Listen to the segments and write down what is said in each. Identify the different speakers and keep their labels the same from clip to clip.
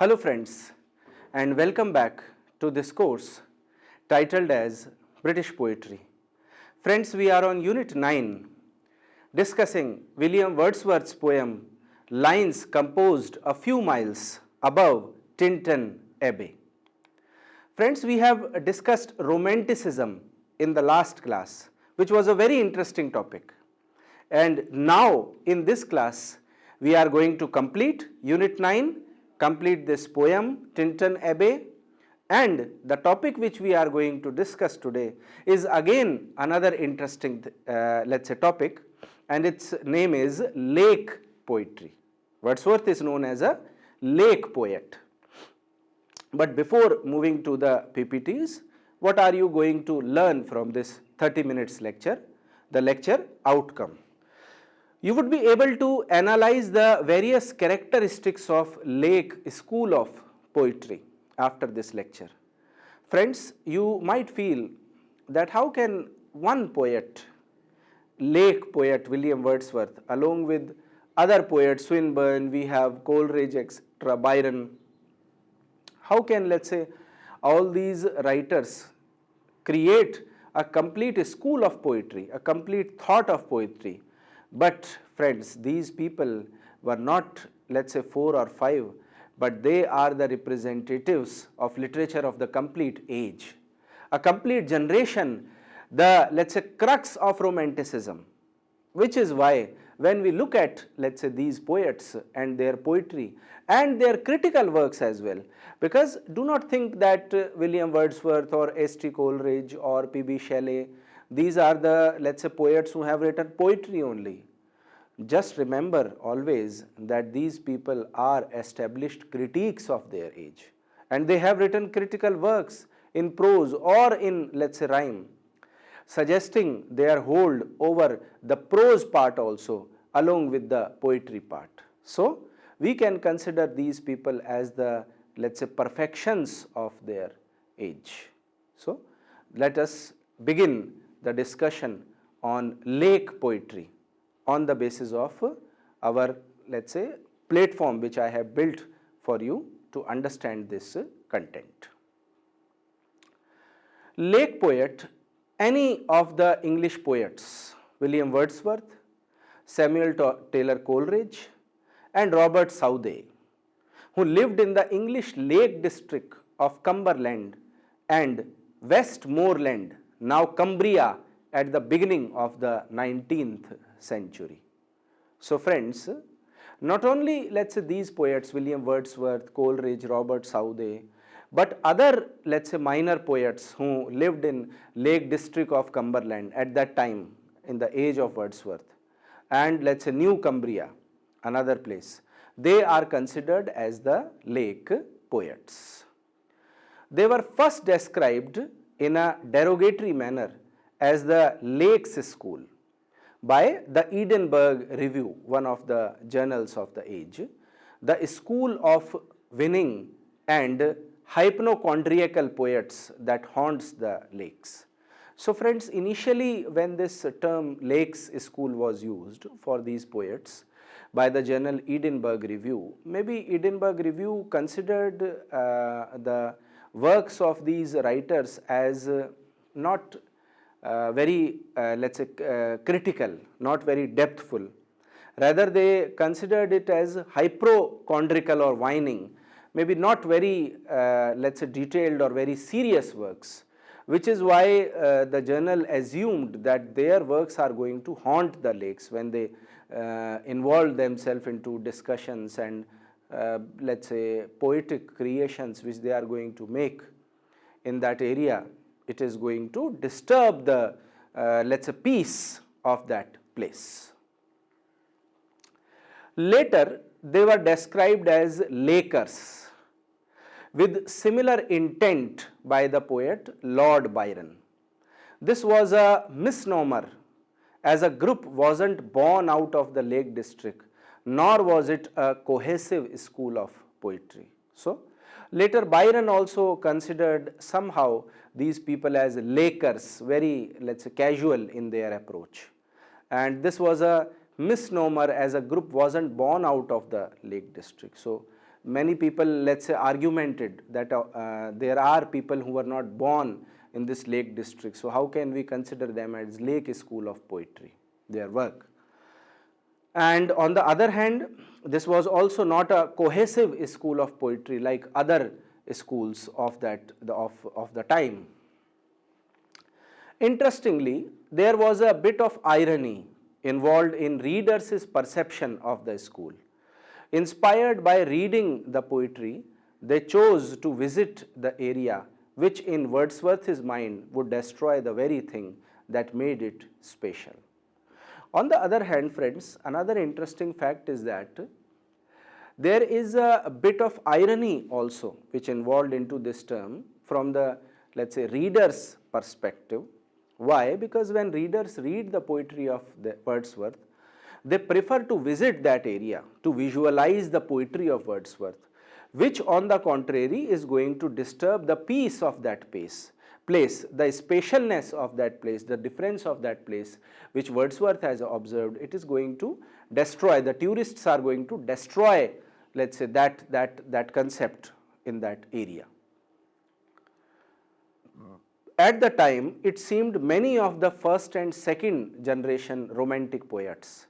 Speaker 1: Hello friends, and welcome back to this course titled as British Poetry. Friends, we are on Unit 9 discussing William Wordsworth's poem Lines Composed a Few Miles Above Tintern Abbey. Friends, we have discussed Romanticism in the last class, which was a very interesting topic. And now in this class, we are going to complete Unit 9, complete this poem Tintern Abbey, and the topic which we are going to discuss today is again another interesting topic, and its name is lake poetry. Wordsworth is known as a lake poet. But before moving to the PPTs, what are you going to learn from this 30 minutes lecture? The lecture outcome. You would be able to analyze the various characteristics of lake school of poetry after this lecture. Friends, you might feel that how can one poet, lake poet William Wordsworth, along with other poets, Swinburne, we have Coleridge, etc., Byron, how can, let's say, all these writers create a complete school of poetry, a complete thought of poetry? But friends, these people were not, let's say, 4 or 5, but they are the representatives of literature of the complete age, a complete generation, the, let's say, crux of Romanticism, which is why when we look at, let's say, these poets and their poetry and their critical works as well, because do not think that William Wordsworth or S.T. Coleridge or P.B. Shelley, these are the, let's say, poets who have written poetry only. Just remember always that these people are established critiques of their age, and they have written critical works in prose or in, let's say, rhyme, suggesting their hold over the prose part also along with the poetry part. So we can consider these people as the, let's say, perfections of their age. So let us begin the discussion on lake poetry on the basis of our, let's say, platform which I have built for you to understand this content. Lake poet, any of the English poets, William Wordsworth, Samuel Taylor Coleridge, and Robert Southey, who lived in the English Lake District of Cumberland and Westmoreland, now Cumbria, at the beginning of the 19th century. So friends, not only, let's say, these poets, William Wordsworth, Coleridge, Robert Southey, but other, let's say, minor poets who lived in Lake District of Cumberland at that time in the age of Wordsworth, and, let's say, New Cumbria, another place, they are considered as the lake poets. They were first described in a derogatory manner as the Lakes School by the Edinburgh Review, one of the journals of the age, the school of winning and hypochondriacal poets that haunts the lakes. So friends, initially when this term Lakes School was used for these poets by the journal Edinburgh Review, maybe Edinburgh Review considered the works of these writers as not very, let's say, critical, not very depthful. Rather, they considered it as hypochondriacal or whining, maybe not very, let's say, detailed or very serious works, which is why the journal assumed that their works are going to haunt the lakes when they involve themselves into discussions and, let's say, poetic creations which they are going to make in that area. It is going to disturb the, let's say, peace of that place. Later, they were described as lakers with similar intent by the poet Lord Byron. This was a misnomer, as a group wasn't born out of the Lake District, nor was it a cohesive school of poetry. So later Byron also considered somehow these people as lakers, very, let's say, casual in their approach. And this was a misnomer, as a group wasn't born out of the Lake District. So many people, let's say, argumented that there are people who were not born in this Lake district, so how can we consider them as Lake School of Poetry, their work. And on the other hand, this was also not a cohesive school of poetry like other schools of the time. Interestingly, there was a bit of irony involved in readers' perception of the school. Inspired by reading the poetry, they chose to visit the area which in Wordsworth's mind would destroy the very thing that made it special. On the other hand, friends, another interesting fact is that there is a bit of irony also which involved into this term from the, let's say, reader's perspective. Why? Because when readers read the poetry of the Wordsworth, they prefer to visit that area to visualize the poetry of Wordsworth, which on the contrary is going to disturb the peace of that place, the spatialness of that place, the difference of that place which Wordsworth has observed. It is going to destroy, the tourists are going to destroy, let's say, that concept in that area. At the time, it seemed many of the first and second generation romantic poets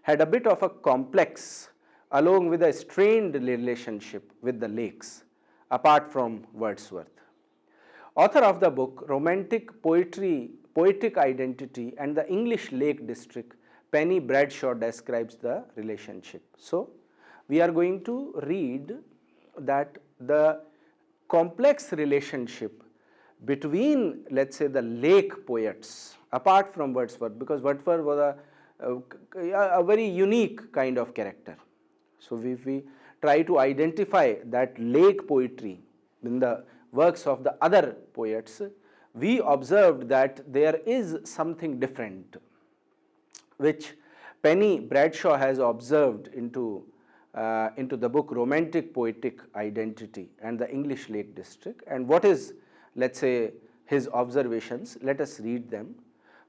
Speaker 1: had a bit of a complex along with a strained relationship with the lakes, apart from Wordsworth. Author of the book Romantic Poetry, Poetic Identity and the English Lake District, Penny Bradshaw, describes the relationship. So, we are going to read that the complex relationship between, let's say, the lake poets, apart from Wordsworth, because Wordsworth was a very unique kind of character. So, if we try to identify that lake poetry in the works of the other poets, we observed that there is something different which Penny Bradshaw has observed into the book Romantic Poetic Identity and the English Lake District. And what is, let's say, his observations? Let us read them.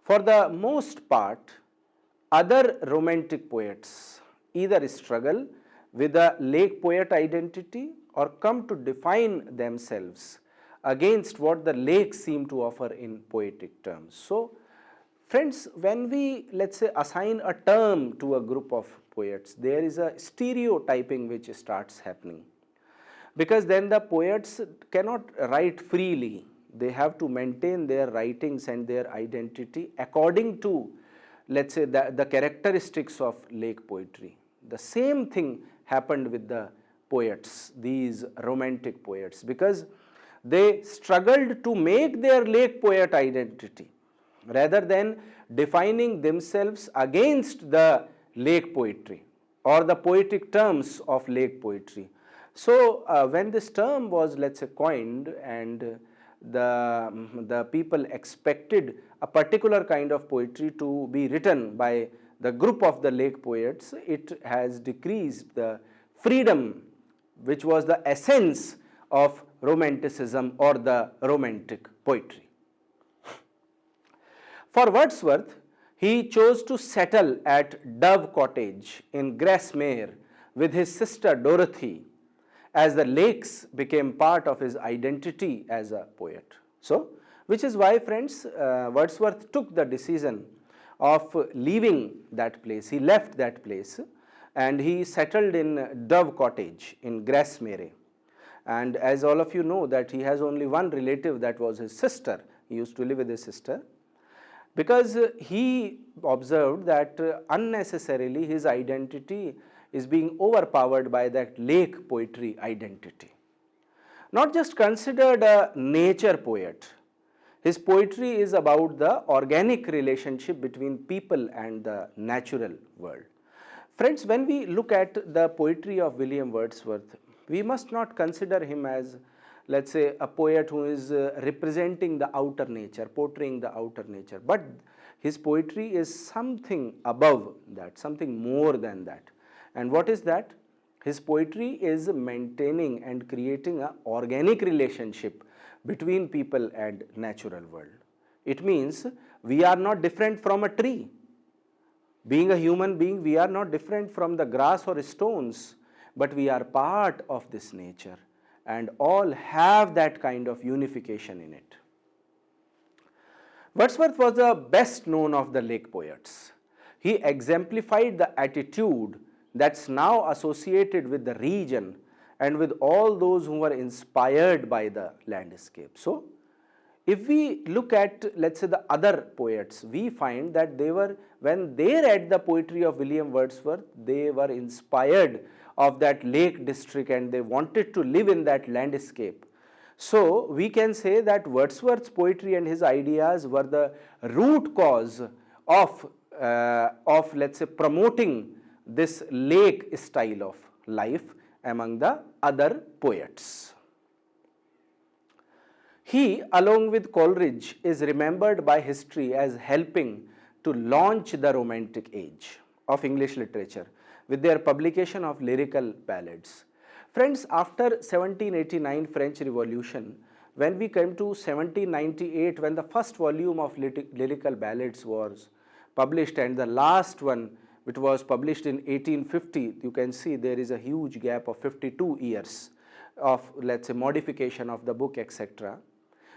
Speaker 1: For the most part, other romantic poets either struggle with a lake poet identity or come to define themselves against what the lakes seem to offer in poetic terms. So, friends, when we, let's say, assign a term to a group of poets, there is a stereotyping which starts happening, because then the poets cannot write freely. They have to maintain their writings and their identity according to, let's say, the characteristics of lake poetry. The same thing happened with the poets, these romantic poets, because they struggled to make their lake poet identity rather than defining themselves against the lake poetry or the poetic terms of lake poetry. So, when this term was, let's say, coined and the people expected a particular kind of poetry to be written by the group of the lake poets, it has decreased the freedom which was the essence of romanticism or the romantic poetry. For Wordsworth, he chose to settle at Dove Cottage in Grasmere with his sister Dorothy, as the lakes became part of his identity as a poet. So, which is why, friends, Wordsworth took the decision of leaving that place. He left that place and he settled in Dove Cottage in Grasmere. And as all of you know that he has only one relative, that was his sister. He used to live with his sister, because he observed that unnecessarily his identity is being overpowered by that lake poetry identity. Not just considered a nature poet, his poetry is about the organic relationship between people and the natural world. Friends, when we look at the poetry of William Wordsworth, we must not consider him as, let's say, a poet who is representing the outer nature, portraying the outer nature, but his poetry is something above that, something more than that. And what is that? His poetry is maintaining and creating an organic relationship between people and natural world. It means we are not different from a tree. Being a human being, we are not different from the grass or stones. but we are part of this nature and all have that kind of unification in it. Wordsworth was the best known of the lake poets. He exemplified the attitude that's now associated with the region and with all those who were inspired by the landscape. So, if we look at, let's say, the other poets, we find that when they read the poetry of William Wordsworth, they were inspired of that lake district and they wanted to live in that landscape. So, we can say that Wordsworth's poetry and his ideas were the root cause of let's say, promoting this lake style of life among the other poets. He, along with Coleridge, is remembered by history as helping to launch the Romantic age of English literature with their publication of lyrical ballads. Friends, after 1789 French Revolution, when we came to 1798, when the first volume of lyrical ballads was published and the last one which was published in 1850, you can see there is a huge gap of 52 years of, let's say, modification of the book, etc.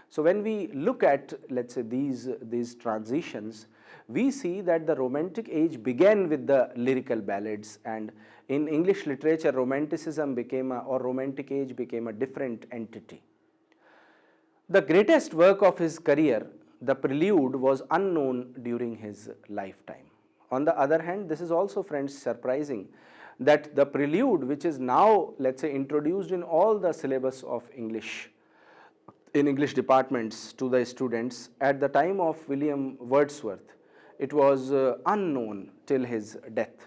Speaker 1: So when we look at, let's say, these transitions, we see that the Romantic age began with the lyrical ballads, and in English literature, Romanticism or Romantic age became a different entity. The greatest work of his career, the Prelude, was unknown during his lifetime. On the other hand, this is also, friends, surprising that the Prelude, which is now, let's say, introduced in all the syllabus of English, in English departments to the students, at the time of William Wordsworth, it was unknown till his death.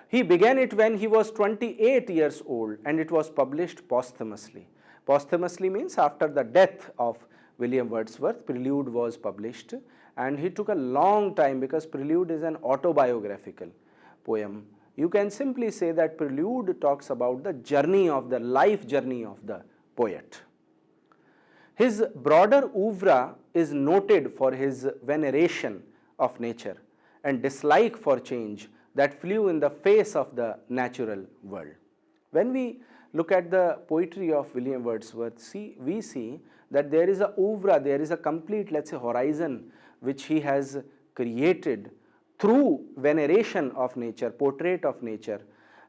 Speaker 1: He began it when he was 28 years old and it was published posthumously. Posthumously means after the death of William Wordsworth, Prelude was published, and he took a long time because Prelude is an autobiographical poem. You can simply say that Prelude talks about the journey of the life journey of the poet. His broader oeuvre is noted for his veneration of nature and dislike for change that flew in the face of the natural world. When we look at the poetry of William Wordsworth, we see that there is a oeuvre, there is a complete, let's say, horizon which he has created through veneration of nature, portrait of nature,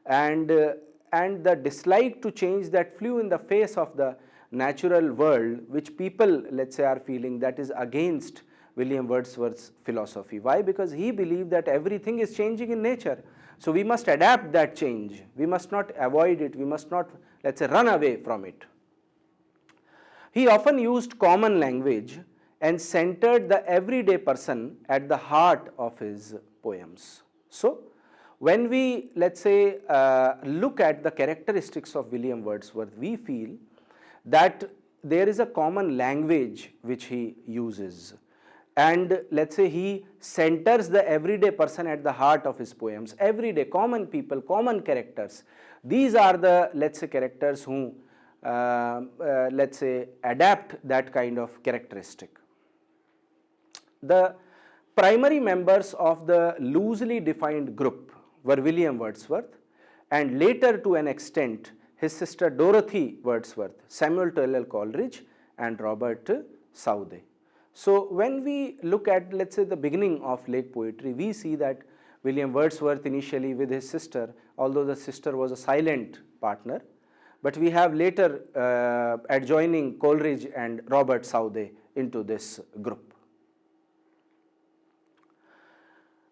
Speaker 1: and the dislike to change that flew in the face of the natural world, which people, let's say, are feeling that is against William Wordsworth's philosophy. Why? Because he believed that everything is changing in nature. So we must adapt that change. We must not avoid it. We must not, let's say, run away from it. He often used common language and centered the everyday person at the heart of his poems. So when we, let's say, look at the characteristics of William Wordsworth, we feel that there is a common language which he uses, and let's say he centers the everyday person at the heart of his poems. Everyday, common people, common characters. These are the, let's say, characters who, let's say, adapt that kind of characteristic. The primary members of the loosely defined group were William Wordsworth and later, to an extent, his sister Dorothy Wordsworth, Samuel Taylor Coleridge, and Robert Southey. So when we look at, let's say, the beginning of lake poetry, we see that William Wordsworth initially with his sister, although the sister was a silent partner, but we have later adjoining Coleridge and Robert Southey into this group.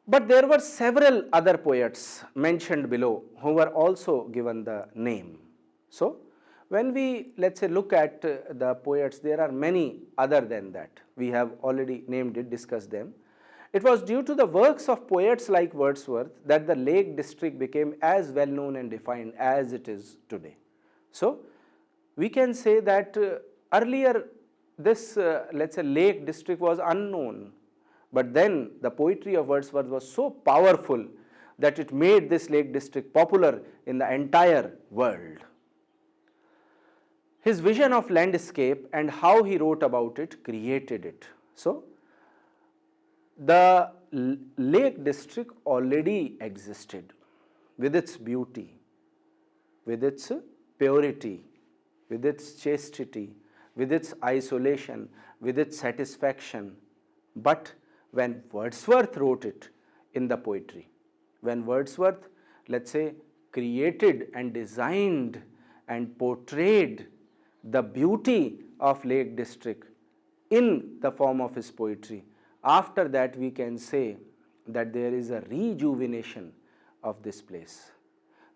Speaker 1: But there were several other poets mentioned below who were also given the name. So when we, let's say, look at the poets, there are many other than that. We have already named it, discussed them. It was due to the works of poets like Wordsworth that the Lake District became as well known and defined as it is today. So we can say that earlier this, let's say, Lake District was unknown, but then the poetry of Wordsworth was so powerful that it made this Lake District popular in the entire world. His vision of landscape and how he wrote about it created it. So the Lake District already existed with its beauty, with its purity, with its chastity, with its isolation, with its satisfaction. But when Wordsworth wrote it in the poetry, when Wordsworth, let's say, created and designed and portrayed the beauty of Lake District in the form of his poetry, after that we can say that there is a rejuvenation of this place.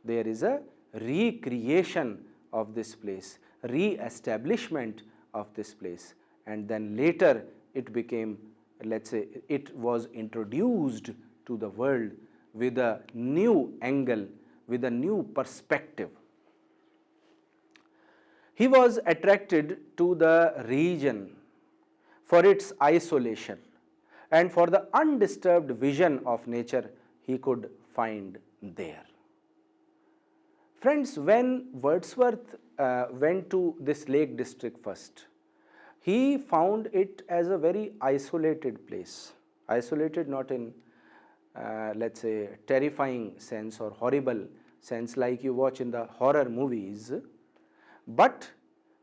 Speaker 1: There is a recreation of this place, re-establishment of this place, and then later it became, let's say, it was introduced to the world with a new angle, with a new perspective. He was attracted to the region for its isolation and for the undisturbed vision of nature he could find there. Friends, when Wordsworth went to this Lake District first, he found it as a very isolated place. Isolated not in, let's say, terrifying sense or horrible sense like you watch in the horror movies, but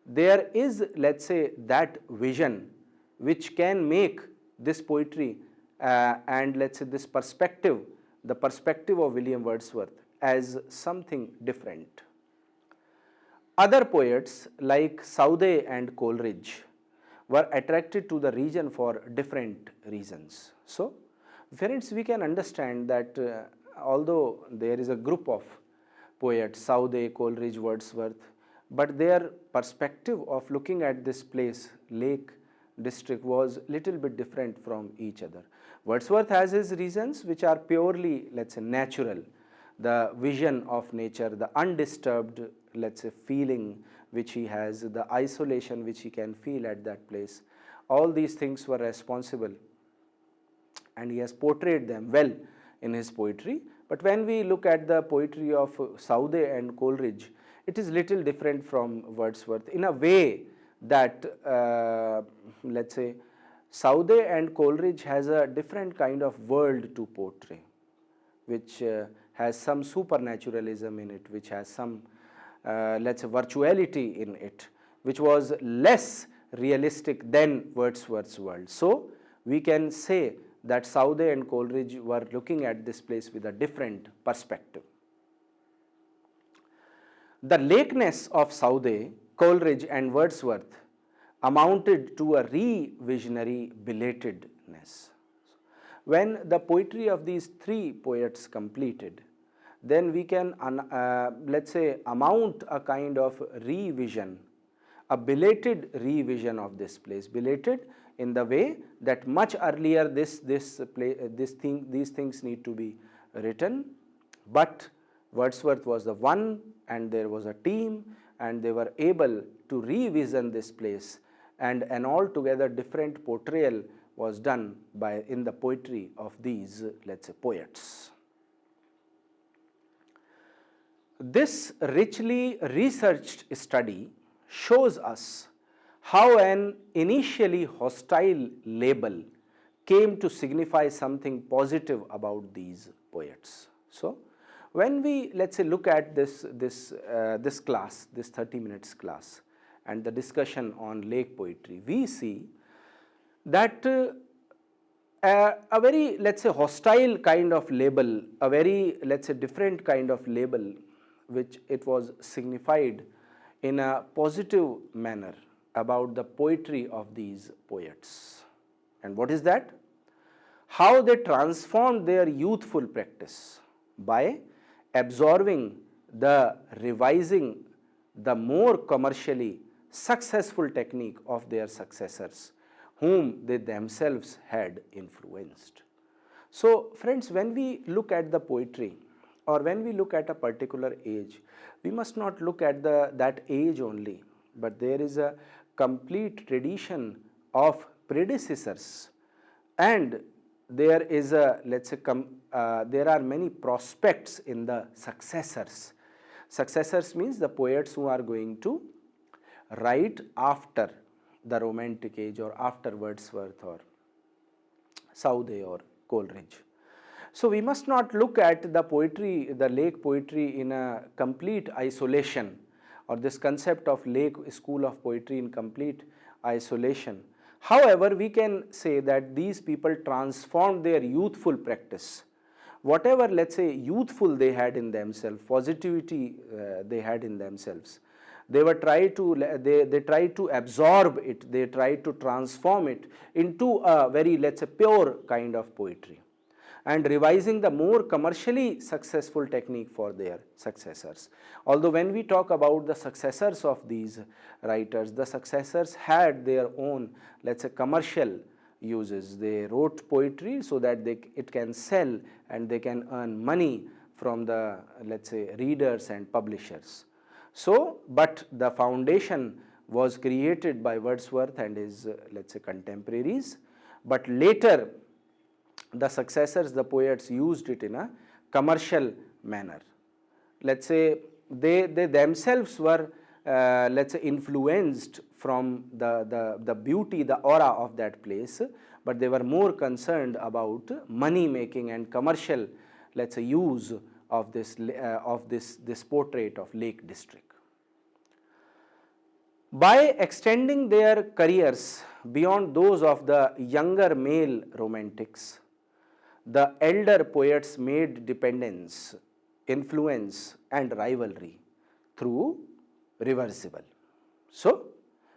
Speaker 1: there is, let's say, that vision which can make this poetry and, let's say, this perspective, the perspective of William Wordsworth, as something different. Other poets like Southey and Coleridge were attracted to the region for different reasons. So, friends, we can understand that although there is a group of poets, Southey, Coleridge, Wordsworth, but their perspective of looking at this place, Lake District, was little bit different from each other. Wordsworth has his reasons which are purely, let's say, natural. The vision of nature, the undisturbed, let's say, feeling which he has, the isolation which he can feel at that place, all these things were responsible, and he has portrayed them well in his poetry. But when we look at the poetry of Southey and Coleridge, it is little different from Wordsworth in a way that, let's say, Southey and Coleridge has a different kind of world to portray, which has some supernaturalism in it, which has some, let's say, virtuality in it, which was less realistic than Wordsworth's world. So, we can say that Southey and Coleridge were looking at this place with a different perspective. The lakeness of Southey, Coleridge and Wordsworth amounted to a revisionary belatedness. When the poetry of these three poets completed, then we can, let's say, amount a kind of revision, a belated revision of this place. Belated in the way that much earlier these things need to be written, but Wordsworth was the one, and there was a team, and they were able to revision this place, and an altogether different portrayal was done in the poetry of these, let's say, poets. This richly researched study shows us how an initially hostile label came to signify something positive about these poets. So, when we, let's say, look at this class, this 30 minutes class, and the discussion on lake poetry, we see that a very, let's say, hostile kind of label, a very, let's say, different kind of label, which it was signified in a positive manner about the poetry of these poets. And what is that? How they transformed their youthful practice by absorbing the revising the more commercially successful technique of their successors, whom they themselves had influenced. So, friends, when we look at the poetry, or when we look at a particular age, we must not look at that age only, but there is a complete tradition of predecessors, and there is a, let's say, there are many prospects in the successors. Successors means the poets who are going to write after the Romantic age or after Wordsworth or Southey or Coleridge. So we must not look at the poetry, the lake poetry in a complete isolation, or this concept of lake school of poetry in complete isolation. However, we can say that these people transformed their youthful practice. Whatever, let's say, youthful they had in themselves, positivity they had in themselves, they try to absorb it, they try to transform it into a very, let's say, pure kind of poetry, and revising the more commercially successful technique for their successors. Although when we talk about the successors of these writers, the successors had their own, let's say, commercial uses. They wrote poetry so that it can sell and they can earn money from the, let's say, readers and publishers. So, but the foundation was created by Wordsworth and his, let's say, contemporaries, but later the successors, the poets, used it in a commercial manner. Let's say they themselves were, let's say, influenced from the beauty, the aura of that place, but they were more concerned about money making and commercial, let's say, use of this portrait of Lake District. By extending their careers beyond those of the younger male romantics, the elder poets made dependence, influence and rivalry through reversible. So,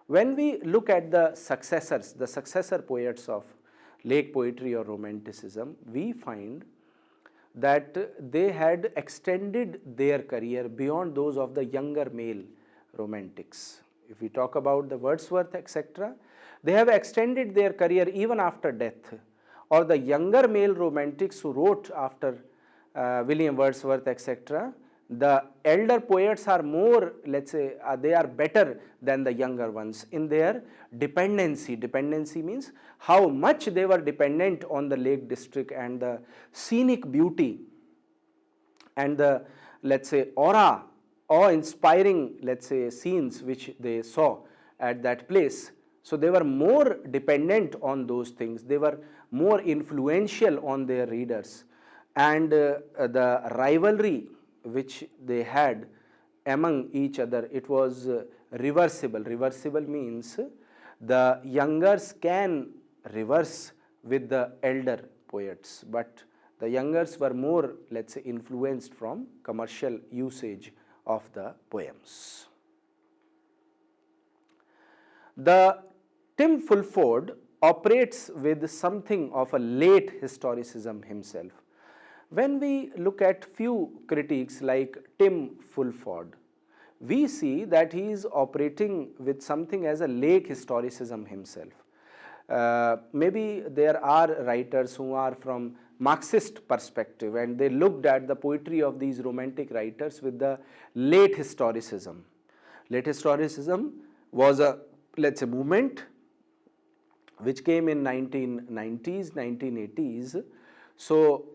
Speaker 1: when we look at the successors, the successor poets of lake poetry or romanticism, we find that they had extended their career beyond those of the younger male romantics. If we talk about the Wordsworth, etc., they have extended their career even after death, or the younger male romantics who wrote after William Wordsworth, etc., the elder poets are more, let's say, they are better than the younger ones in their dependency. Dependency means how much they were dependent on the Lake District and the scenic beauty and the, let's say, awe-inspiring, let's say, scenes which they saw at that place. So they were more dependent on those things. They were more influential on their readers, and the rivalry which they had among each other, it was reversible. Reversible means the youngers can reverse with the elder poets, but the youngers were more, let's say, influenced from commercial usage of the poems. The Tim Fulford operates with something of a late historicism himself. When we look at few critics like Tim Fulford, we see that he is operating with something as a late historicism himself. Maybe there are writers who are from Marxist perspective and they looked at the poetry of these romantic writers with the late historicism. Late historicism was a, let's say, movement which came in 1990s, 1980s. So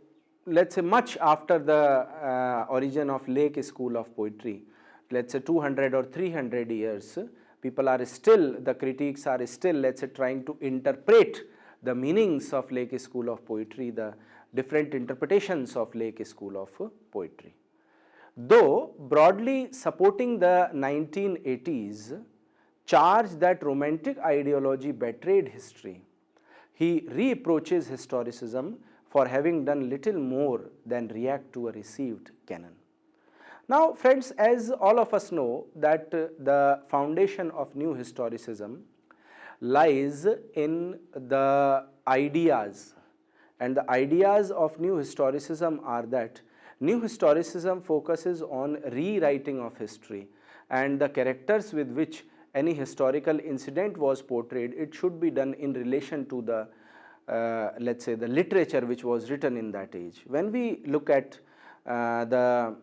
Speaker 1: let's say much after the origin of Lake School of Poetry, let's say 200 or 300 years, people are still, the critics are still, let's say, trying to interpret the meanings of Lake School of Poetry, the different interpretations of Lake School of Poetry. Though broadly supporting the 1980s charge that romantic ideology betrayed history, he reproaches historicism for having done little more than react to a received canon. Now friends, as all of us know that the foundation of new historicism lies in the ideas, and the ideas of new historicism are that new historicism focuses on rewriting of history, and the characters with which any historical incident was portrayed, it should be done in relation to the let's say the literature which was written in that age. When we look at how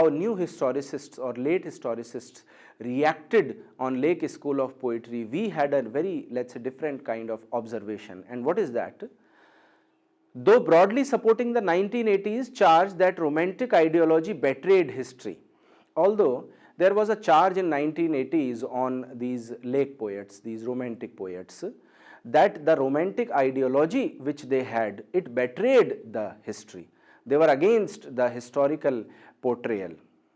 Speaker 1: new historicists or late historicists reacted on Lake School of Poetry, we had a very, let's say, different kind of observation. And what is that? Though broadly supporting the 1980s charge that romantic ideology betrayed history, although there was a charge in 1980s on these lake poets, these romantic poets, that the romantic ideology which they had, it betrayed the history. They were against the historical portrayal.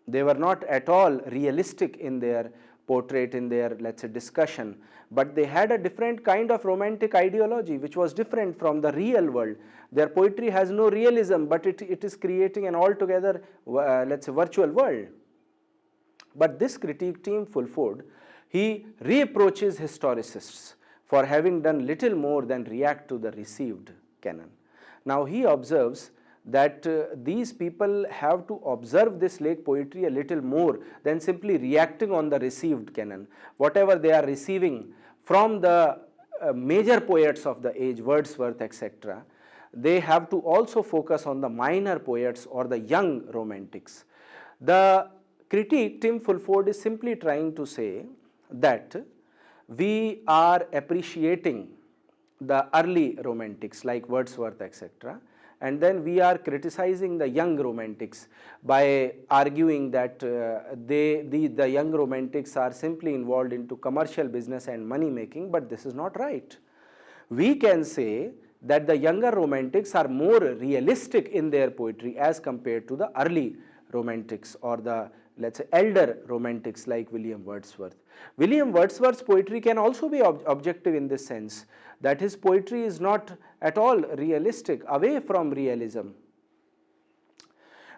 Speaker 1: They were not at all realistic in their portrait, in their, let's say, discussion, but they had a different kind of romantic ideology which was different from the real world. Their poetry has no realism, but it is creating an altogether, let's say, virtual world. But this critique team, Fulford, he reproaches historicists for having done little more than react to the received canon. Now he observes that these people have to observe this late poetry a little more than simply reacting on the received canon. Whatever they are receiving from the major poets of the age, Wordsworth, etc., they have to also focus on the minor poets or the young romantics. The critique, Tim Fulford, is simply trying to say that we are appreciating the early romantics like Wordsworth, etc., and then we are criticizing the young romantics by arguing that the young romantics are simply involved into commercial business and money making, but this is not right. We can say that the younger romantics are more realistic in their poetry as compared to the early romantics or the, let's say, elder romantics like William Wordsworth. William Wordsworth's poetry can also be objective in this sense that his poetry is not at all realistic, away from realism.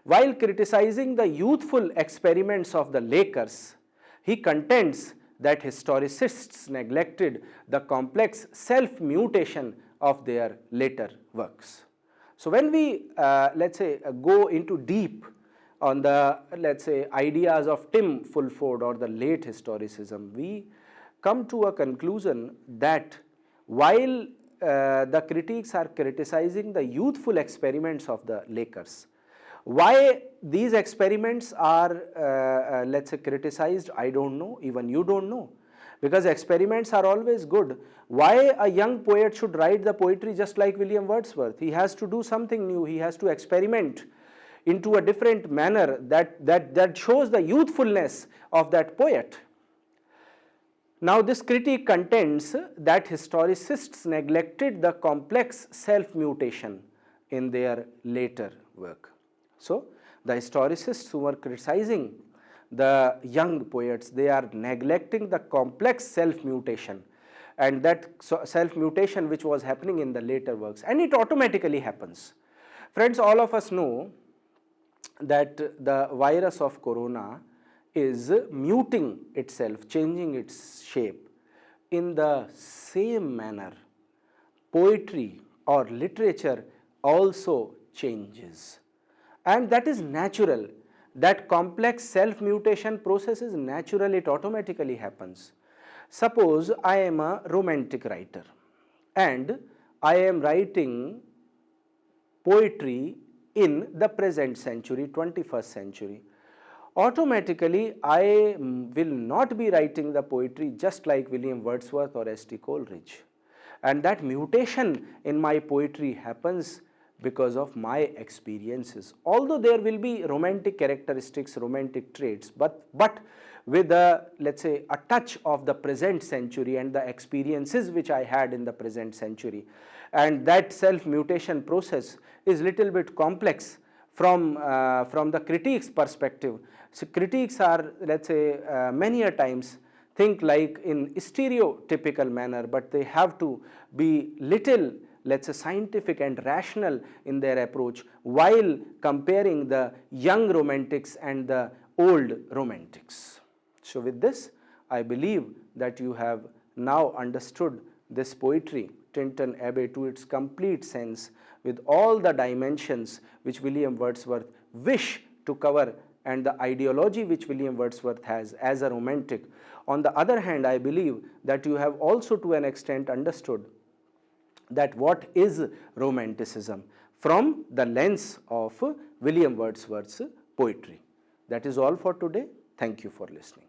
Speaker 1: While criticizing the youthful experiments of the Lakers, he contends that historicists neglected the complex self-mutation of their later works. So when we, let's say, go into deep on the, let's say, ideas of Tim Fulford or the late historicism, we come to a conclusion that while the critics are criticizing the youthful experiments of the Lakers, why these experiments are, let's say, criticized, I don't know, even you don't know, because experiments are always good. Why a young poet should write the poetry just like William Wordsworth? He has to do something new, he has to experiment into a different manner that shows the youthfulness of that poet. Now this critique contends that historicists neglected the complex self-mutation in their later work. So the historicists who were criticizing the young poets, they are neglecting the complex self-mutation, and that self-mutation which was happening in the later works, and it automatically happens. Friends, all of us know that the virus of corona is muting itself, changing its shape. In the same manner, poetry or literature also changes, and that is natural. That complex self-mutation process is natural, it automatically happens. Suppose I am a romantic writer and I am writing poetry in the present century, 21st century. Automatically, I will not be writing the poetry just like William Wordsworth or S.T. Coleridge. And that mutation in my poetry happens because of my experiences. Although there will be romantic characteristics, romantic traits, but with a, let's say, a touch of the present century and the experiences which I had in the present century. And that self-mutation process is little bit complex from the critique's perspective. So critiques are, let's say, many a times think like in stereotypical manner, but they have to be little, let's say, scientific and rational in their approach while comparing the young romantics and the old romantics. So with this, I believe that you have now understood this poetry, Tintern Abbey, to its complete sense, with all the dimensions which William Wordsworth wished to cover and the ideology which William Wordsworth has as a romantic. On the other hand, I believe that you have also to an extent understood that what is romanticism from the lens of William Wordsworth's poetry. That is all for today. Thank you for listening.